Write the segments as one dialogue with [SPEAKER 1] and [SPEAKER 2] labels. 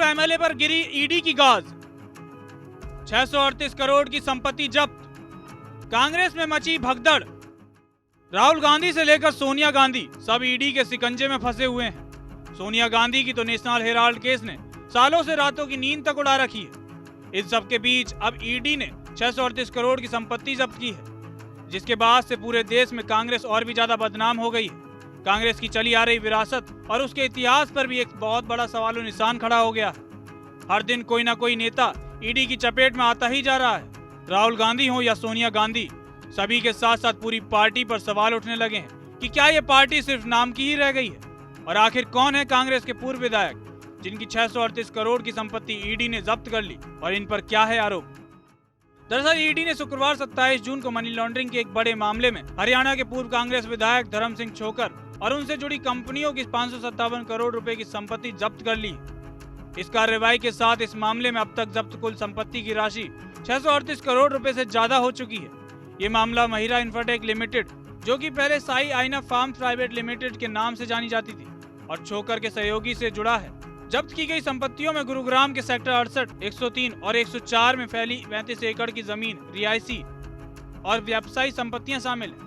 [SPEAKER 1] Bhajpa MLA पर गिरी ED की गाज। 638 करोड़ की संपत्ति जब्त। कांग्रेस में मची भगदड़। राहुल गांधी से लेकर सोनिया गांधी सब ईडी के शिकंजे में फंसे हुए हैं। सोनिया गांधी की तो नेशनल हेराल्ड केस ने सालों से रातों की नींद तक उड़ा रखी है। इस सब के बीच अब ईडी ने 638 करोड़ की संपत्ति जब्त की है, जिसके बाद से पूरे देश में कांग्रेस और भी ज्यादा बदनाम हो गई है। कांग्रेस की चली आ रही विरासत और उसके इतिहास पर भी एक बहुत बड़ा सवाल निशान खड़ा हो गया है। हर दिन कोई ना कोई नेता ईडी की चपेट में आता ही जा रहा है। राहुल गांधी हो या सोनिया गांधी, सभी के साथ साथ पूरी पार्टी पर सवाल उठने लगे हैं कि क्या ये पार्टी सिर्फ नाम की ही रह गई है, और आखिर कौन है कांग्रेस के पूर्व विधायक जिनकी 638 करोड़ की संपत्ति ईडी ने जब्त कर ली और इन पर क्या है आरोप। दरअसल ईडी ने शुक्रवार 27 जून को मनी लॉन्ड्रिंग के एक बड़े मामले में हरियाणा के पूर्व कांग्रेस विधायक धर्म सिंह छोकर और उनसे जुड़ी कंपनियों की 557 करोड़ रुपए की संपत्ति जब्त कर ली। इस कार्रवाई के साथ इस मामले में अब तक जब्त कुल संपत्ति की राशि 638 करोड़ रुपए से ज्यादा हो चुकी है। ये मामला महिरा इंफ्राटेक लिमिटेड, जो कि पहले साई आईना फार्म प्राइवेट लिमिटेड के नाम से जानी जाती थी, और छोकर के सहयोगी से जुड़ा है। जब्त की गई संपत्तियों में गुरुग्राम के सेक्टर 68, 103 और 104 में फैली 35 एकड़ की जमीन, रिहायशी और व्यवसायी संपत्तियां शामिल हैं।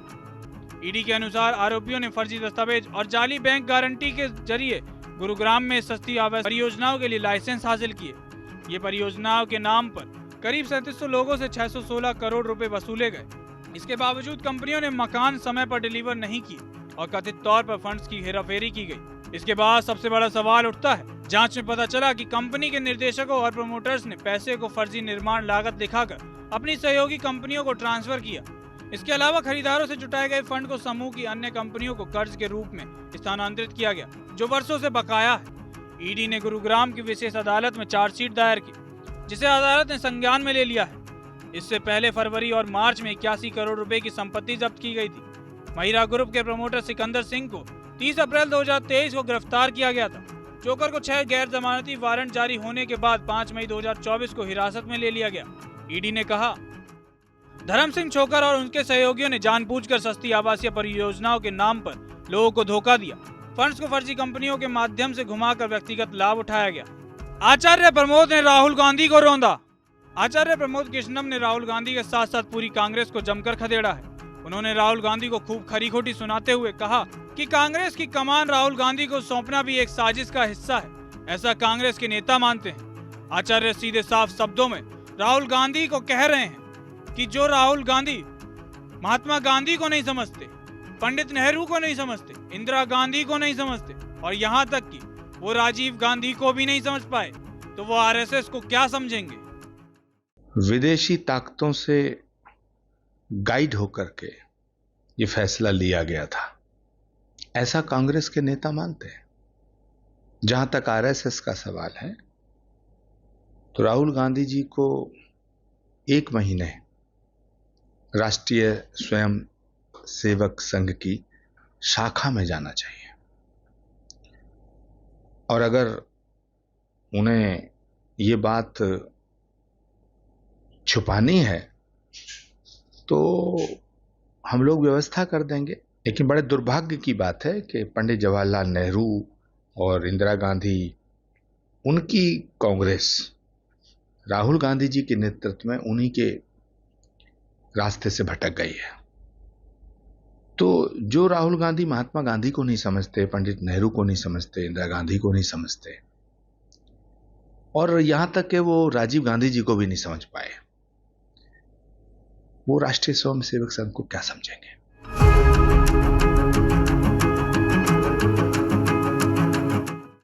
[SPEAKER 1] ईडी के अनुसार आरोपियों ने फर्जी दस्तावेज और जाली बैंक गारंटी के जरिए गुरुग्राम में सस्ती आवास परियोजनाओं के लिए लाइसेंस हासिल किए। ये परियोजनाओं के नाम पर करीब 3700 लोगों से 616 करोड़ रुपए वसूले गए। इसके बावजूद कंपनियों ने मकान समय पर डिलीवर नहीं किए और कथित तौर पर फंड्स की हेराफेरी की गई। इसके बाद सबसे बड़ा सवाल उठता है, जांच में पता चला कि कंपनी के निर्देशकों और प्रमोटर्स ने पैसे को फर्जी निर्माण लागत दिखाकर अपनी सहयोगी कंपनियों को ट्रांसफर किया। इसके अलावा खरीदारों से जुटाए गए फंड को समूह की अन्य कंपनियों को कर्ज के रूप में स्थानांतरित किया गया, जो वर्षों से बकाया है। ईडी ने गुरुग्राम की विशेष अदालत में चार्जशीट दायर की, जिसे अदालत ने संज्ञान में ले लिया है। इससे पहले फरवरी और मार्च में 81 करोड़ रुपए की संपत्ति जब्त की गई थी। महिरा ग्रुप के प्रमोटर सिकंदर सिंह को 30 अप्रैल 2023 को गिरफ्तार किया गया था। चोकर को 6 गैर जमानती वारंट जारी होने के बाद 5 मई 2024 को हिरासत में ले लिया गया। ईडी ने कहा, धर्म सिंह छोकर और उनके सहयोगियों ने जानबूझकर सस्ती आवासीय परियोजनाओं के नाम पर लोगों को धोखा दिया। फंड्स को फर्जी कंपनियों के माध्यम से घुमाकर व्यक्तिगत लाभ उठाया गया। आचार्य प्रमोद ने राहुल गांधी को रौंदा। आचार्य प्रमोद कृष्णम ने राहुल गांधी के साथ साथ पूरी कांग्रेस को जमकर खदेड़ा है। उन्होंने राहुल गांधी को खूब खरी खोटी सुनाते हुए कहा कि कांग्रेस की कमान राहुल गांधी को सौंपना भी एक साजिश का हिस्सा है, ऐसा कांग्रेस के नेता मानते हैं। आचार्य सीधे साफ शब्दों में राहुल गांधी को कह रहे हैं कि जो राहुल गांधी महात्मा गांधी को नहीं समझते, पंडित नेहरू को नहीं समझते, इंदिरा गांधी को नहीं समझते और यहाँ तक कि वो राजीव गांधी को भी नहीं समझ पाए, तो वो आरएसएस को क्या समझेंगे।
[SPEAKER 2] विदेशी ताकतों से गाइड होकर के ये फैसला लिया गया था, ऐसा कांग्रेस के नेता मानते हैं। जहां तक आरएसएस का सवाल है, तो राहुल गांधी जी को 1 महीने राष्ट्रीय स्वयं सेवक संघ की शाखा में जाना चाहिए, और अगर उन्हें ये बात छुपानी है तो हम लोग व्यवस्था कर देंगे। लेकिन बड़े दुर्भाग्य की बात है कि पंडित जवाहरलाल नेहरू और इंदिरा गांधी, उनकी कांग्रेस राहुल गांधी जी के नेतृत्व में उन्हीं के रास्ते से भटक गई है। तो जो राहुल गांधी महात्मा गांधी को नहीं समझते, पंडित नेहरू को नहीं समझते, इंदिरा गांधी को नहीं समझते, और यहां तक कि वो राजीव गांधी जी को भी नहीं समझ पाए, वो राष्ट्रीय स्वयं सेवक संघ को क्या समझेंगे।